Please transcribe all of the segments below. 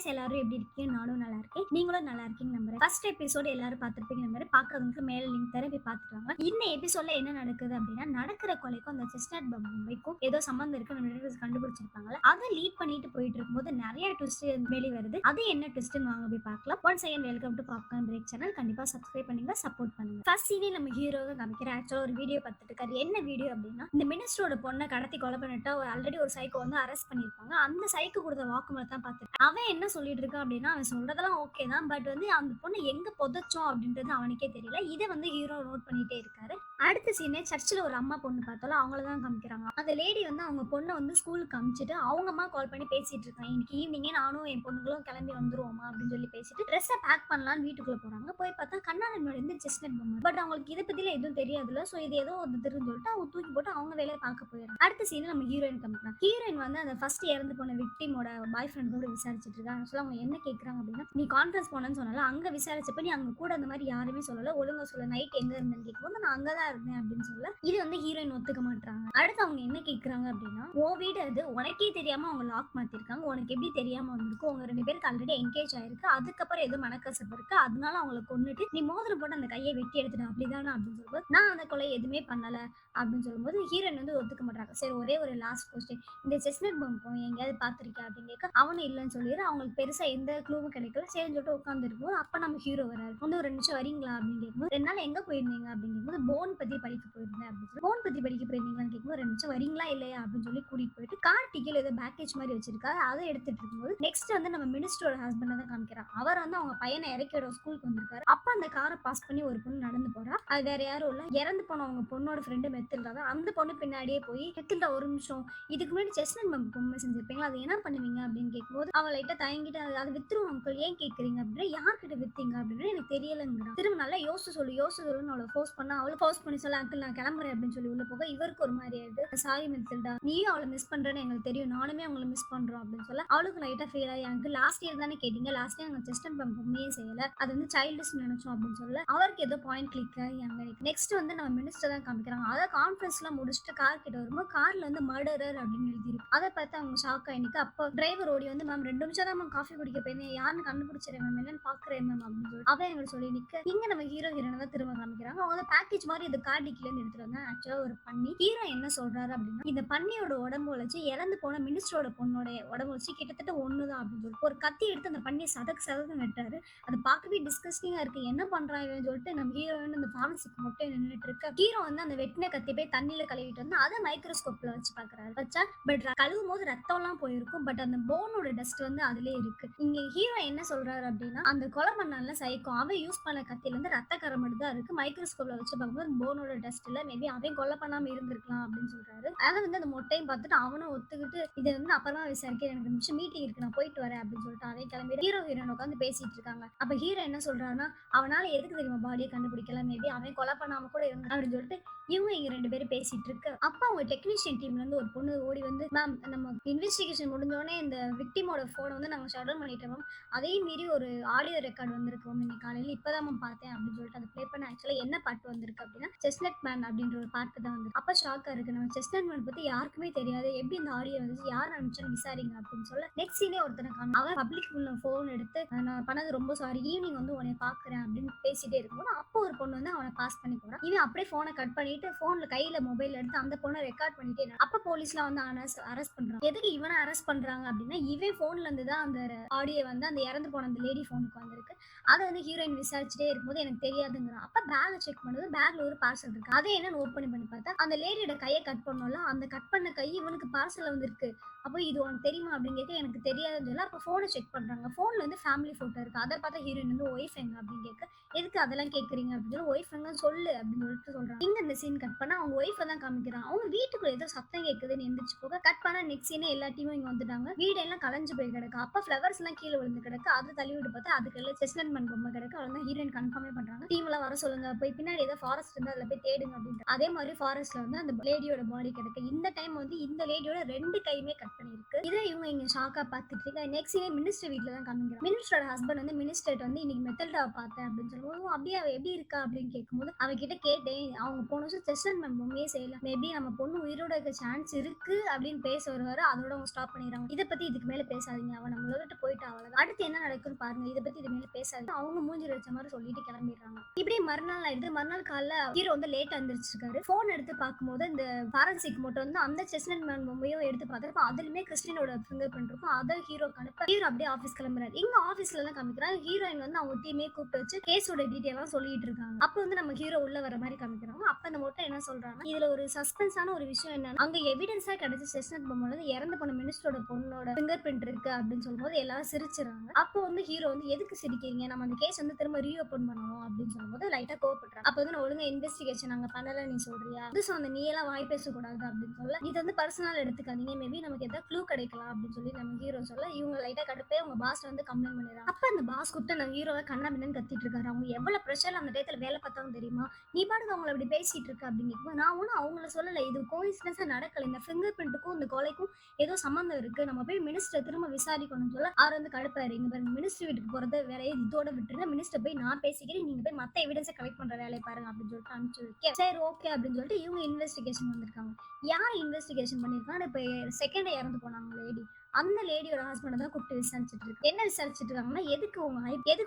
Guys எல்லாரும் எப்படி இருக்கீங்க? நானும் நல்லா இருக்கேன். நீங்களும் நல்லா இருக்கீங்க நம்புறேன். ஃபர்ஸ்ட் எபிசோட் எல்லாரும் பார்த்திருப்பீங்க நம்புறேன். பார்க்காதவங்களுக்கு மேல லிங்க் தரேன், போய் பார்த்துட்டு வாங்க. இந்த எபிசோட்ல என்ன நடக்குது அப்படின்னா, நடக்கிற கொலைக்கும் அந்த செஸ்னட் பொம்மைக்கும் ஏதோ சம்மந்தம் இருக்கு டிடெக்டிவ்ஸ் கண்டுபிடிச்சிருப்பாங்கல்ல. அதை லீட் பண்ணிட்டு போயிட்டு இருக்கும்போது நிறைய ட்விஸ்ட் வெளிய வருது. அது என்ன ட்விஸ்ட்னு வாங்க போய் பார்க்கலாம். Once again welcome to popcorn break channel. கண்டிப்பா சப்ஸ்கிரைப் பண்ணுங்க, சப்போர்ட் பண்ணுங்க. ஃபர்ஸ்ட் சீனே நம்ம ஹீரோவை காமிக்கிற ஆக்சுவலா ஒரு வீடியோ பார்த்துட்டு இருக்காரு. என்ன வீடியோ அப்படின்னா, இந்த மினிஸ்டரோட பொண்ணை கடத்தி கொலை பண்ணிட்டா ஆல்ரெடி ஒரு சைக்கோ வந்து அரெஸ்ட் பண்ணிருப்பாங்க. அந்த சைக்கோ கொடுத்த வாக்குமூலத்தை தான் பார்த்துட்டு அவன் என்ன சொல்லிட்டு இருக்கான் அப்படின்னா, அவன் சொல்றதெல்லாம் ஓகே தான், பட் வந்து அந்த பொண்ணு எங்க புதைச்சோம் அப்படின்றது அவனுக்கே தெரியல. இதை வந்து ஹீரோ நோட் பண்ணிட்டே இருக்காரு. அடுத்த சீனே சர்ச்சில் ஒரு அம்மா பொண்ணு பார்த்தாலும் அவங்கள தான் காமிக்கிறாங்க. அந்த லேடி வந்து அவங்க பொண்ணை வந்து ஸ்கூலுக்கு அனுப்பிச்சிட்டு அவங்க அம்மா கால் பண்ணி பேசிட்டு இருக்காங்க. இன்னைக்கு ஈவினிங்கே நானும் என் பொண்ணுங்களும் கிளம்பி வந்துருவோமா அப்படின்னு சொல்லி பேசிட்டு ட்ரெஸ்ஸை பேக் பண்ணலான்னு வீட்டுக்குள்ள போறாங்க. போய் பார்த்தா கண்ணாடி முன்னாடி இருந்து செஸ்னட் பொம்மை. பட் அவங்களுக்கு இதை பத்தில எதுவும் தெரியாதுல்ல. ஸோ இது ஏதோ ஒரு திருன்னு சொல்லிட்டு அவங்க தூக்கி போட்டு அவங்க வேலையை பார்க்க போயிடுறாங்க. அடுத்த சீன் நம்ம ஹீரோயின் காமிக்கிறாங்க. ஹீரோயின் வந்து அந்த ஃபர்ஸ்ட் இறந்து போன விக்டிமோட பாய் ஃப்ரெண்ட் கூட விசாரிச்சுட்டு இருக்காங்க. ஆக்சுவலாக அவங்க என்ன கேட்குறாங்க அப்படின்னா, நீ கான்ஃபரன்ஸ் போனேன்னு சொன்னால அங்கே விசாரிச்சப்ப நீ அங்கே கூட அந்த மாதிரி யாருமே சொல்லலை, ஒழுங்கா சொல்ல நைட் எங்கே இருந்தேன்னு கேட்கும்போது நான் அங்கே தான் இருந்தேன் அப்படின்னு சொல்ல இது வந்து ஹீரோயின் ஒத்துக்க மாட்டாங்க. அடுத்து அவங்க என்ன கேட்குறாங்க அப்படின்னா, உன் வீடு அது உனக்கே தெரியாம அவங்க லாக் மாத்திருக்காங்க, உனக்கு எப்படி தெரியாம வந்திருக்கு, உங்க 2 பேருக்கு ஆல்ரெடி என்கேஜ் ஆயிருக்கு, அதுக்கப்புறம் ஏதோ மனக்கசப்பு இருக்கு, அதனால அவங்கள கொன்னுட்டு நீ மோதிரம் போட்டு அந்த கையை வெட்டி எடுத்துட்டு அப்படிதானே அப்படின்னு சொல்லும்போது நான் அந்த கொலை எதுவுமே பண்ணல அப்படின்னு சொல்லும்போது ஹீரோயின் வந்து ஒத்துக்க மாட்டாங்க. சரி ஒரே ஒரு லாஸ்ட் கொஸ்டின், இந்த செஸ்னட் பொம்மை எங்கேயாவது பார்த்துருக்கேன் அப்படின்னு கேட்க அவனும் இல்லைன்னு சொல்லிடு. அவங்களுக்கு பெருசா எந்த க்ளூவும் கிடைக்கல. சரின்னு சொல்லிட்டு உட்காந்துருக்கும். அப்ப நம்ம ஹீரோ வராரு. வந்து ஒரு 2 நிமிஷம் வரீங்களா அப்படின்னு கேட்கும்போது 2 நாள் எங்க போயிருந்தீங்க அப்படின்னு கேட்கும்போது போன் பத்தி படிக்க போயிருந்தேன் அப்படின்னு சொல்லி போன் பத்தி படிக்க போயிருந்தீங்களான்னு கேட்கும்போது 2 நிமிஷம் வரீங்களா இல்லையா அப்படின்னு சொல்லி கூட்டிட்டு போயிட்டு கார் டிக்கெட் ஏதோ பேக்கேஜ் மாதிரி வச்சிருக்காரு. அதை எடுத்துட்டு இருக்கும்போது நெக்ஸ்ட் வந்து நம்ம மினிஸ்டரோட ஹஸ்பண்ட் தான் காமிக்கிறார். அவர் வந்து அவங்க பையனை இறக்கி விட ஸ்கூலுக்கு வந்திருக்காரு. அப்ப அந்த காரை பாஸ் பண்ணி ஒரு பொண்ணு நடந்து போறா. அது வேற யாரும் இல்ல, இறந்து போன அவங்க பொண்ணோட ஃப்ரெண்டு மெத்தில்டா தான். அந்த பொண்ணு பின்னாடியே போய் மெத்தில்டா ஒரு நிமிஷம், இதுக்கு முன்னாடி செஸ்னட் பொம்மை செஞ்சிருப்பீங்களா, அது என்ன பண்ணுவீங்க அப்படின்னு கேட்கும்போது அவள் லைட்டா தயங்கிட்டு அதை வித்துருவோம் அங்கிள், ஏன் கேட்குறீங்க அப்படின்னா யார்கிட்ட வித்தீங்க அப்படின்னு எனக்கு தெரியலங்கிறான். திரும்ப நல்லா யோசிச்சு சொல்லுன்னு அவளை ஃபோர்ஸ் பண்ணா அவளை ஃபோர்ஸ் பண்ணி சொல்ல அங்கிள் நான் கிளம்புறேன் அப்படின்னு சொல்லி உள்ள போக இவருக்கு ஒரு மாதிரி ஆயிடுது. சாரி மெத்தில்டா, நீயும் அவளை மிஸ் பண்றேன்னு எங்களுக்கு தெரியும், நானுமே அவங்களை மிஸ் பண்றோம் அப்படின்னு சொல்ல அவளுக்கு லைட்டா ஃபீல் ஆகி அங்கிள் லாஸ்ட் இயர் தானே கேட்டீங்க, லாஸ்ட் இயர் நாங்கள் செஸ்னட் பொம்மையே செய்யல, அது வந்து சைல்டிஷ் நினைச்சோம் அப்படின்னு சொல்ல அவருக்கு ஏதோ பாயிண்ட் கிளிக் ஆகி அங்க நெக்ஸ்ட் வந்து நம்ம மினிஸ்டர் தான் காமிக்கிறாங்க. அதை கான்ஃபரன்ஸ்லாம் முடிச்சுட்டு கார் கிட்ட வரும்போது கார்ல வந்து மர்டரர் அப்படின்னு எழுதிருக்கு. அதை பார்த்து அவங்க ஷாக் ஆயிருக்கு. அப்போ டிரைவர் ஓடி வந்து மேம் 2 நிமிஷம் தான் மேம் காஃபி குடிக்க போயிருந்தேன், யாருன்னு கண்டுபிடிச்சிருக்கேன் மேம், என்னன்னு பாக்குறேன் மேம் அப்படின்னு சொல்லி அவன் எங்களுக்கு சொல்லி நிக்க இங்க நம்ம ஹீரோ ஹீரோனை தான் திரும்ப காமிக்கிறாங்க. அவங்க வந்து பேக்கேஜ் மாதிரி இது கார் டிக்கில இருந்து எடுத்துட்டு வந்தாங்க. ஆக்சுவலா ஒரு பன்னி. ஹீரோ என்ன சொல்றாரு அப்படின்னா, இந்த பன்னியோட உடம்பு வச்சு இறந்து போன மினிஸ்டரோட பொண்ணோட உடம்பு வச்சு கிட்டத்தட்ட ஒண்ணுதான் அப்படின்னு சொல்லி ஒரு கத்தி எடுத்து அந்த பன்னியை சதக்கு நட்டாரு. அது பார்க்கவே டிஸ்கஸ்டிங்கா இருக்கு. என்ன பண்றாங்கன்னு சொல்லிட்டு நம்ம ஹீரோயின் அந்த ஃபார்மசிக்கு மட்டும் நின்றுட்டு இருக்க ஹீரோ வந்து அந்த வெட்டின கத்தி போய் தண்ணியில கழுவிட்டு வந்து அதை மைக்ரோஸ்கோப்ல வச்சு பாக்குறாரு. வச்சா பட் கழுவும் போது ரத்தம் எல்லாம் போயிருக்கும். பட் அந்த போனோட டஸ்ட் வந்து அதுல இருக்கு. இங்க ஹீரோ என்ன சொல்றாரு அப்படின்னா, அந்த கொலை பண்ணால சைக்கோ அவன் யூஸ் பண்ண கத்தியில இருந்து ரத்த கரை மட்டும் தான் இருக்கு, மைக்ரோஸ்கோப்ல வச்சு பார்க்கும்போது போனோட டஸ்ட் இல்ல, மேபி அவன் கொலை பண்ணாம இருந்திருக்கலாம் அப்படின்னு சொல்றாரு. அதை வந்து அந்த மொட்டையும் பார்த்துட்டு அவனும் ஒத்துக்கிட்டு இதை வந்து அப்புறமா விசாரிக்க எனக்கு நிமிஷம் மீட்டிங் இருக்கு நான் போயிட்டு வரேன் அப்படின்னு சொல்லிட்டு அவன் கிளம்பி ஹீரோ ஹீரோன் உட்காந்து பேசிட்டு இருக்காங்க. அப்ப ஹீரோ என்ன சொல்றாருன்னா, அவனால எதுக்கு தெரியுமா பாடியை கண்டுபிடிக்கல, மேபி அவன் கொலை பண்ணாம கூட இருந்தான் அப்படின்னு சொல்லிட்டு இவங்க இங்க 2 பேரும் பேசிட்டு இருக்கு. அப்ப அவங்க டெக்னீஷியன் டீம்ல இருந்து ஒரு பொண்ணு ஓடி வந்து மேம் நம்ம இன்வெஸ்டிகேஷன் முடிஞ்சோடனே இந்த விக்டிமோட போனை வந்து நாங்க ஷடர் பண்ணிட்டோம் மேம், அதையும் மீறி ஒரு ஆடியோ ரெக்கார்டு வந்திருக்கு மேம், இன்னைக்கு காலையில இப்பதான் மேம் பார்த்தேன் அப்படின்னு சொல்லிட்டு அதை ப்ளே பண்ண ஆக்சுவலா என்ன பாட்டு வந்திருக்கு அப்படின்னா செஸ்னட் மேன் அப்படின்ற ஒரு பாட்டு தான் வந்து. அப்ப ஷாக்கா இருக்கு, நம்ம செஸ்னட் மேன் பத்தி யாருக்குமே தெரியாது, எப்படி இந்த ஆடியோ வந்துச்சு, யார் அனுப்பிச்சான்னு விசாரிங்க அப்படின்னு சொல்ல நெக்ஸ்ட் சீனே ஒருத்தனை காணும். அவன் பப்ளிக் போன் எடுத்து நான் பண்ணது ரொம்ப சாரி, ஈவினிங் வந்து உன்னை பாக்குறேன் அப்படின்னு பேசிட்டே இருக்கும்போது அப்போ ஒரு பொண்ணு வந்து அவனை பாஸ் பண்ணி போறான். இவன் அப்படியே போனை கட் பண்ணிட்டு போன்ல கையில மொபைல் எடுத்து அந்த பொண்ணை ரெக்கார்ட் பண்ணிட்டே அப்ப போலீஸ்லாம் வந்து அரெஸ்ட் பண்றாங்க. எதுக்கு இவனை அரெஸ்ட் பண்றாங்க அப்படின்னா, இவன் போன்ல இருந்து தான் அந்த ஆடியோ வந்து அந்த இறந்து போன அந்த லேடி போனுக்கு வந்திருக்கு. அதை வந்து ஹீரோயின் விசாரிச்சுட்டே இருக்கும்போது எனக்கு தெரியாதுங்கிறான். அப்ப பேக் செக் பண்ணுது, பேக்ல ஒரு பார்சல் இருக்கு. அதை என்ன ஓப்பன் பண்ணி பார்த்தா அந்த லேடியோட கையை கட் பண்ணோம்ல, அந்த கட் பண்ண கை இவனுக்கு பார்சல் வந்திருக்கு. அப்போ இது உனக்கு தெரியுமா அப்படின்னு கேட்க எனக்கு தெரியாதுன்னு சொல்ல அப்போ ஃபோனை செக் பண்றாங்க. ஃபோன்ல வந்து ஃபேமிலி போட்டோ இருக்கு. அதை பார்த்தா ஹீரோயின் வந்து ஒய்ஃப் எங்க அப்படின்னு கேட்க எதுக்கு அதெல்லாம் கேட்குறீங்க அப்படின்னு சொல்லி ஒய்ஃப் எங்க சொல்லு அப்படின்னு சொல்லிட்டு சொல்றாங்க. இங்க இந்த சீன் கட் பண்ணா அவங்க ஒய்ஃபை தான் காமிக்கிறாங்க. அவங்க வீட்டுக்குள்ள ஏதோ சத்தம் கேட்குதுன்னு எந்திரிச்சு போக கட் பண்ணா நெக்ஸ்ட் சீனே எல்லா டீமும் இங்க வந்துட்டாங்க. வீடெல்லாம் கலைஞ்சு போய் கிடக்கு. அப்ப ஃபிளவர்ஸ் எல்லாம் கீழே விழுந்து கிடக்கு. அதை தள்ளி விட்டு பார்த்தா அதுக்கெல்லாம் செஸ்னட் மேன் பொம்மை கிடக்கு. அவங்க ஹீரோயின் கன்ஃபார்மே பண்றாங்க. டீம் எல்லாம் வர சொல்லுங்க, போய் பின்னாடி ஏதோ ஃபாரஸ்ட் இருந்தா அதுல போய் தேடுங்க அப்படின்னு. அதே மாதிரி ஃபாரஸ்ட்ல வந்து அந்த லேடியோட பாடி கிடக்கு. இந்த டைம் வந்து இந்த லேடியோட 2 கையுமே கட் பண்ணிருக்கு. இதை இவங்க இங்க ஷாக்கா பார்த்துட்டு இருக்காங்க. நெக்ஸ்ட் சீனே மினிஸ்டர் வீட்ல தான் காமிக்கிறாங்க. மினிஸ்டரோட ஹஸ்பண்ட் வந்து மினிஸ்டர் வந்து இன்னைக்கு மெத்தல்டாவை பார்த்தேன் அப்படின்னு சொல்லுவோம். அப்படியே அவ எப்படி இருக்கா அப்படின்னு கேட்கும்போது அவகிட்ட கேட்டேன், அவங்க போன வருஷம் செஸ்னட் மேன் பொம்மையே செய்யல, மேபி நம்ம பொண்ணு உயிரோட இருக்க சான்ஸ் இருக்கு அப்படின்னு பேச வருவாரு. அதோட அவங்க ஸ்டாப் பண்ணிடுறாங்க. இதை பத்தி இதுக்கு மேல பேசாதீங்க, அவன் நம்மள விட்டு போயிட்டு அவ்வளவுதான் சொல்றாங்க. அடுத்து என்ன நடக்குன்னு பாருங்க, இதை பத்தி இது மேல பேசாது, அவங்க மூஞ்சி வச்ச மாதிரி சொல்லிட்டு கிளம்பிடுறாங்க. இப்படியே மறுநாள் ஆயிடுது. மறுநாள் காலைல ஹீரோ வந்து லேட்டா எந்திரிச்சிருக்காரு. போன் எடுத்து பார்க்கும்போது இந்த ஃபாரன்சிக் மோட்டோ வந்து அந்த செஸ்னட் மேன் பொம்மையும் எடுத்து பார்த்திருப்ப, அதுலயுமே கிறிஸ்டினோட ஃபிங்கர் பிரிண்ட் இருக்கும். அதை ஹீரோக்கு அனுப்ப ஹீரோ அப்படியே ஆஃபீஸ் கிளம்புறாரு. இங்க ஆஃபீஸ்ல தான் காமிக்கிறாங்க ஹீரோயின் வந்து அவங்க டீமே கூப்பிட்டு வச்சு கேஸோட டீடைலாம் சொல்லிட்டு இருக்காங்க. அப்ப வந்து நம்ம ஹீரோ உள்ள வர மாதிரி காமிக்கிறாங்க. அப்ப அந்த மோட்டோ என்ன சொல்றாங்க, இதுல ஒரு சஸ்பென்ஸான ஒரு விஷயம் என்னன்னா, அங்க எவிடன்ஸா கிடைச்ச செஸ்னட் பொம்மை வந்து இறந்து போன மினிஸ்டரோட பொண்ணோட ஃபிங்கர் பிரிண்ட் இருக்கு அப்படின்னு சொல்லும்போது எல்லாரும் சிரிச்சுறாங்க. அப்போ வந்து ஹீரோ வந்து எதுக்கு சிரிக்கிறீங்க, நம்ம அந்த கேஸ் வந்து திரும்ப ரீஓபன் பண்ணணும் அப்படின்னு சொல்லும்போது லைட்டா கோவப்படுறாங்க. அப்ப வந்து நான் ஒழுங்கா இன்வெஸ்டிகேஷன் நாங்க பண்ணல நீ சொல்றியா, புதுசா அந்த நீ எல்லாம் வாய் பேசக்கூடாது அப்படின்னு சொல்ல, இது வந்து பர்சனல் எடுத்துக்காதீங்க, மேபி நமக்கு ஏதாவது க்ளூ கிடைக்கலாம் அப்படின்னு சொல்லி நம்ம ஹீரோ சொல்ல, இவங்க லைட்டா கடுப்பே உங்க பாஸ் வந்து கம்ப்ளைண்ட் பண்ணிடுறாங்க. அப்ப அந்த பாஸ் கூப்பிட்டு நம்ம ஹீரோவை கண்ணா பின்னு கத்திட்டு இருக்காரு. அவங்க எவ்வளவு ப்ரெஷர் அந்த டயத்துல வேலை பார்த்தாங்க தெரியுமா, நீ பாட்டுக்கு அவங்கள அப்படி பேசிட்டு இருக்க அப்படிங்கும். நான் ஒன்னும் அவங்கள சொல்லல, இது கோயின்சிடன்ஸா நடக்கல, இந்த ஃபிங்கர் பிரிண்ட்டுக்கும் இந்த கொலைக்கும் ஏதோ சம்மந்தம் இருக்கு, நம்ம போய் மினிஸ்டர் திரும்ப விசாரிக்கணும்னு சொல்ல அவர் வந்து கடுப்பாரு. இங்க பாருங்க, மினிஸ்டர் வீட்டுக்கு போறத வேலையை இதோட விட்டுருங்க, மினிஸ்டர் போய் நான் பேசிக்கிறேன், நீங்க போய் மத்த எவிடன்ஸை கலெக்ட் பண்ற வேலையை பாருங்க அப்படின்னு சொல்லிட்டு அனுப்பிச்சு வைக்க, சரி ஓகே அப்படின்னு சொல்லிட்டு இவங்க இன்வெஸ்டிகேஷன் வந்திருக்காங்க. யார் இன்வெஸ்டிகேஷன் பண்ணிருக்காங்க, இப்ப செகண்ட் இறந்து போனாங்க லேடி, அந்த லேடியோட ஹஸ்பண்ட் தான் கூப்பிட்டு விசாரிச்சுட்டு இருக்கு. என்ன விசாரிச்சுட்டு இருக்காங்கன்னா, எதுக்கு உங்க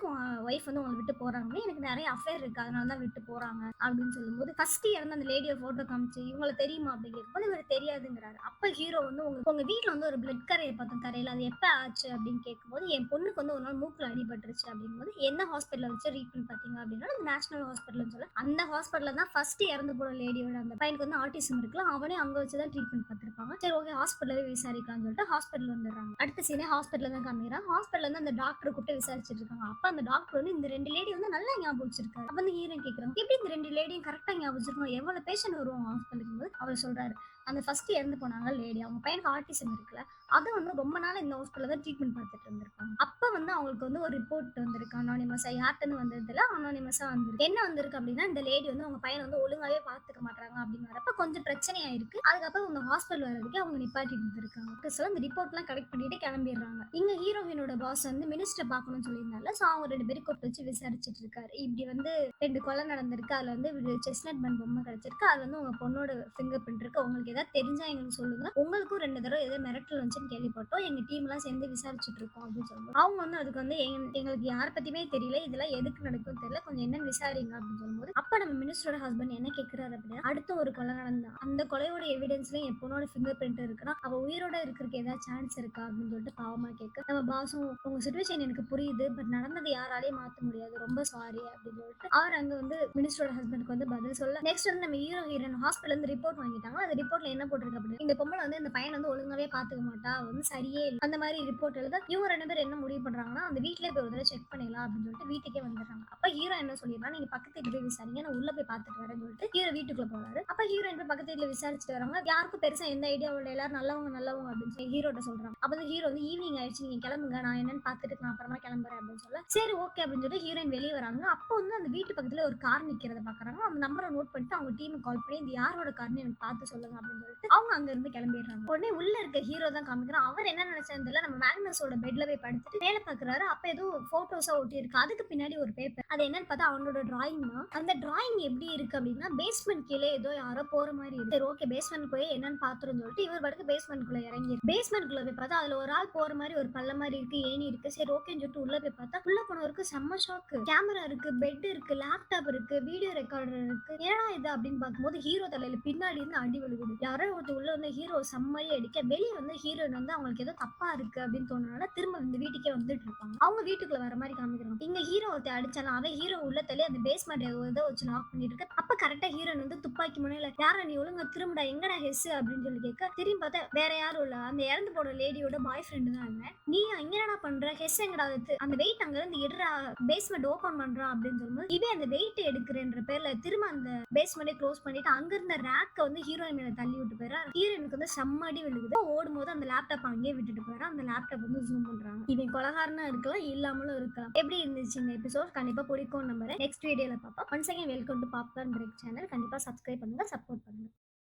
ஒய்ஃப் வந்து உங்களை விட்டு போறாங்கன்னு, எனக்கு நிறைய அஃபேர் இருக்கு அதனால தான் விட்டு போறாங்க அப்படின்னு சொல்லும்போது, ஃபர்ஸ்ட் இறந்த அந்த லேடியோ போட்டோ காமிச்சு இவங்களை தெரியுமா அப்படின்னு கேட்கும்போது இவர் தெரியாதுங்கிறாரு. அப்ப ஹீரோ வந்து உங்க வீட்டுல வந்து ஒரு பிளட் கரையை பார்த்தோம் தரையில, அது எப்ப ஆச்சு அப்படின்னு கேட்கும்போது, என் பொண்ணுக்கு வந்து ஒரு நாள் மூக்குல அடிபட்டுருச்சு அப்படிங்கும்போது, என்ன ஹாஸ்பிட்டல் வச்சு ட்ரீட்மெண்ட் பாத்தீங்க அப்படின்னா நேஷனல் ஹாஸ்பிட்டல் சொல்ல, அந்த ஹாஸ்பிட்டல்ல தான் ஃபர்ஸ்ட் இறந்து போன லேடியோட அந்த பையனுக்கு வந்து ஆட்டிசம் இருக்கலாம், அவனே அங்க வச்சுதான் ட்ரீட்மெண்ட் பார்த்திருப்பாங்க. சரி ஓகே ஹாஸ்பிட்டலே விசாரிக்கலாம்னு சொல்லிட்டு ஹாஸ்பிட்டல் வந்துடுறாங்க. அடுத்த சீனே ஹாஸ்பிட்டல் தான் காமிக்கிறாங்க. ஹாஸ்பிட்டல் வந்து அந்த டாக்டர் கூப்பிட்டு விசாரிச்சுட்டு இருக்காங்க. அப்ப அந்த டாக்டர் வந்து இந்த 2 லேடி வந்து நல்லா ஞாபகம் வச்சிருக்காரு. அப்ப வந்து ஹீரோயின் கேக்குறாங்க, எப்படி இந்த 2 லேடியும் கரெக்டா ஞாபகம் வச்சிருக்கோம், எவ்வளவு பேஷண்ட் வருவாங்க ஹாஸ்பிட்டலுக்கு போது. அவர் சொல்றாரு, அந்த ஃபர்ஸ்ட் இறந்து போனாங்க லேடி, அவங்க பையனுக்கு ஆட்டிசம் இருக்குல்ல, அது வந்து ரொம்ப நாள் இந்த ஹாஸ்பிட்டல்ல தான் ட்ரீட்மெண்ட் பார்த்துட்டு இருந்திருக்காங்க. அப்ப வந்து அவங்களுக்கு வந்து ஒரு ரிப்போர்ட் வந்திருக்கு அனானிமஸா, யார்கிட்ட வந்ததுல அனானிமஸா வந்திருக்கு. என்ன வந்திருக்கு அப்படின்னா, இந்த லேடி வந்து அவங்க பையனை வந்து ஒழுங்காவே பாத்துக்க மாட்டாங்க அப்படிங்கிறப்ப கொஞ்சம் பிரச்சனையா இருக்கு. அதுக்கப்புறம் உங்க ஹாஸ்பிட்டல் வர்றதுக்கு அவங்க நிப்பாட்டிட்டு இருந்திருக்காங்க. சொல்ல இந்த ரிப்போர்ட் எல்லாம் கலெக்ட் பண்ணிட்டு கிளம்பிடுறாங்க. இங்க ஹீரோயினோட பாஸ் வந்து மினிஸ்டர் பார்க்கணும்னு சொல்லியிருந்தால, சோ அவங்க 2 பேரும் கூப்பிட்டு வச்சு விசாரிச்சுட்டு இருக்காரு. இப்படி வந்து 2 கொலை நடந்திருக்கு, அதுல வந்து செஸ்னட் பன் பொம்மை கிடைச்சிருக்கு, அது வந்து உங்க பொண்ணோட ஃபிங்கர் பிரிண்ட் இருக்கு, உங்களுக்கு ஏதாவது தெரிஞ்சா எங்களுக்கு சொல்லுங்க, உங்களுக்கும் 2 தடவை ஏதோ மிரட்டல் வந்துச்சுன்னு கேள்விப்பட்டோம், எங்க டீம் எல்லாம் சேர்ந்து விசாரிச்சுட்டு இருக்கோம் அப்படின்னு சொல்லுவோம். அவங்க வந்து அதுக்கு வந்து எங்களுக்கு யார பத்தியுமே தெரியல, இதெல்லாம் எதுக்கு நடக்கும் தெரியல, கொஞ்சம் என்னன்னு விசாரிங்க அப்படின்னு சொல்லும்போது, அப்ப நம்ம மினிஸ்டரோட ஹஸ்பண்ட் என்ன கேட்கிறாரு அப்படின்னா, அடுத்த ஒரு கொலை நடந்தா அந்த கொலையோட எவிடன்ஸ்ல என் பொண்ணோட ஃபிங்கர் பிரிண்ட் இருக்குன்னா, அவ உயிரோட இருக்கிறதுக்கு ஏதாவது சான்ஸ் இருக்கா அப்படின்னு சொல்லிட்டு பாவமா கேட்க, நம்ம பாஸும் உங்க சுச்சுவேஷன் எனக்கு புரியுது, பட் நடந்தது யாராலையும் மாத்த முடியாது, ரொம்ப சாரி அப்படின்னு சொல்லிட்டு அவர் அங்க வந்து மினிஸ்டரோட ஹஸ்பண்டுக்கு வந்து பதில் சொல்ல, நெக்ஸ்ட் வந்து நம்ம ஹீரோயின் ஹாஸ்பிட்டல் இருந்து ரிப்போர்ட் வாங்கிட்டாங்க. அந்த ரிப்போர்ட்ல என்ன போட்டிருக்கு அப்படின்னு, இந்த பொம்பளை வந்து இந்த பையன் வந்து ஒழுங்காவே பாத்துக்க மாட்டா, அவ வந்து சரியே இல்லை, அந்த மாதிரி ரிப்போர்ட் எழுத இவங்க 2 பேரும் என்ன முடிவு பண்றாங்கன்னா, அந்த வீட்லயே போய் ஒரு தடவை செக் பண்ணிடலாம் அப்படின்னு சொல்லிட்டு வீட்டுக்கே வந்துடுறாங்க. அப்ப ஹீரோ என்ன சொல்லிடுறா, நீங்க பக்கத்து வீட்டு போய் விசாரிங்க, நான் உள்ள போய் பாத்துட்டு வரேன்னு சொல்லிட்டு ஹீரோ வீட்டுக்குள்ள போறாரு. அப்ப ஹீரோயின் போய் பக்கத்து வீட்டுல விசாரிச்சுட்டு வராங்க. யாருக்கும் பெருசா எந்த ஐடியாவும் இல்லை, எல்லாரும் நல்லவங்க நல்லவங்க அப்படின்னு சொல்லி ஹீரோட்ட சொல்றாங்க. அப்ப வந்து ஹீரோ வந்து ஈவினிங் ஆயிடுச்சு, நீங்க கிளம்புங்க, நான் என்னன்னு பாத்துட்டு நான் அப்புறமா கிளம்புறேன் அப்படின்னு சொல்ல, சரி ஓகே அப்படின்னு சொல்லிட்டு ஹீரோயின் வெளியே வராங்க. அப்போ வந்து அந்த வீட்டு பக்கத்துல ஒரு கார் நிக்கிறத பாக்குறாங்க. அந்த நம்பரை நோட் பண்ணிட்டு அவங்க டீமுக்கு கால் பண்ணி, இது யாரோட கார்னு எனக்கு பார்த்து சொல்லுங்க அப்படின்னு சொல்லிட்டு அவங்க அங்க இருந்து கிளம்பிடுறாங்க. உடனே உள்ள இருக்க ஹீரோ தான் காமிக்கிறான். அவர் என்ன நினைச்சான்னு தெரியல, நம்ம மேக்னஸோட பெட்ல போய் படுத்துட்டு வேலை பாக்குறாரு. அப்ப ஏதோ போட்டோஸா ஒட்டி இருக்கு, அதுக்கு பின்னாடி ஒரு பேப்பர், அது என்னன்னு பார்த்தா அவனோட டிராயிங் தான். அந்த டிராயிங் எப்படி இருக்கு அப்படின்னா, பேஸ்மெண்ட் கீழே ஏதோ யாரோ போற மாதிரி இருக்கு. சரி ஓகே பேஸ்மெண்ட் போய் என்னன்னு பாத்துருன்னு சொல்லிட்டு இவர் பாட்டுக்கு பேஸ்மெண்ட் குள்ள இறங்கி, பேஸ்மெண்ட் குள்ள போய் பார்த்தா அதுல ஒரு ஆள் போற மாதிரி ஒரு பல்ல மாதிரி இருக்கு, ஏணி இருக்கு. சரி ஓகேன்னு சொல்லிட்டு உள்ள போய் பார்த்தா, உள்ள போனவருக்கு செம்ம ஷாக்கு, கேமரா இருக்கு, பெட் இருக்கு, லேப்டாப் இருக்கு, வீடியோ ரெக்கார்டர் இருக்கு, ஏன்னா இது அப்படின்னு பார்க்கும்போது ஹீரோ தலையில பின்னாடி இருந்து அடி விழுகுது. யாரோ ஒருத்தர் உள்ள வந்து ஹீரோ செம்மடி அடிக்க, வெளியே வந்து ஹீரோயின் வந்து அவங்களுக்கு ஏதோ தப்பா இருக்கு அப்படின்னு தோணுனால திரும்ப இந்த வீட்டுக்கே வந்துட்டு இருப்பாங்க. அவங்க வீட்டுக்குள்ள வர மாதிரி காமிக்கிறாங்க. இங்க ஹீரோ ஒருத்தர் அடிச்சாலும் அவன் ஹீரோ உள்ள தள்ளி அந்த பேஸ்மெண்ட் ஏதோ வச்சு லாக் பண்ணிட்டு இருக்கு. அப்ப கரெக்டா ஹீரோயின் வந்து துப்பாக்கி முனையில, யாரா நீ ஒழுங்கா திரும்படா, எங்கடா ஹெஸ் அப்படின்னு சொல்லி கேட்க, திரும்பி பார்த்தா வேற யாரும் இல்ல, அந்த இறந்து போன லேடியோட பாய் ஃப்ரெண்டு தான் இருந்தேன். நீ என்னடா பண்ற, ஹெஸ் எங்கடா, அந்த வெயிட் அங்க இருந்து எடுறா, பேஸ்மெண்ட் ஓபன் பண்றான் அப்படின்னு சொல்லும்போது, இவன் அந்த வெயிட் எடுக்கிறேன்ற பேர்ல திரும்ப அந்த பேஸ்மெண்டே க்ளோஸ் பண்ணிட்டு அங்க இருந்த ரேக்க வந்து ஹீரோயின் மேல தள்ளி விட்டு போயிடா. ஹீரோயினுக்கு வந்து செம்மடி விழுகுது. ஓடும் போது அந்த லேப்டாப் அங்கேயே விட்டுட்டு போயிடா. அந்த லேப்டாப் வந்து ஜூம் பண்றாங்க. இவன் கொலகாரனா இருக்கலாம், இல்லாமலும் இருக்கலாம். எப்படி இருந்துச்சு இந்த எபிசோட்? கண்டிப்பா பிடிக்கும் நம்புறேன். நெக்ஸ்ட் வீடியோல பார்ப்போம். Once again welcome to popcorn break channel. கண்டிப்பா சப்ஸ்கிரைப் பண்ணுங்க, சப்போர்ட் பண்ணுங்க.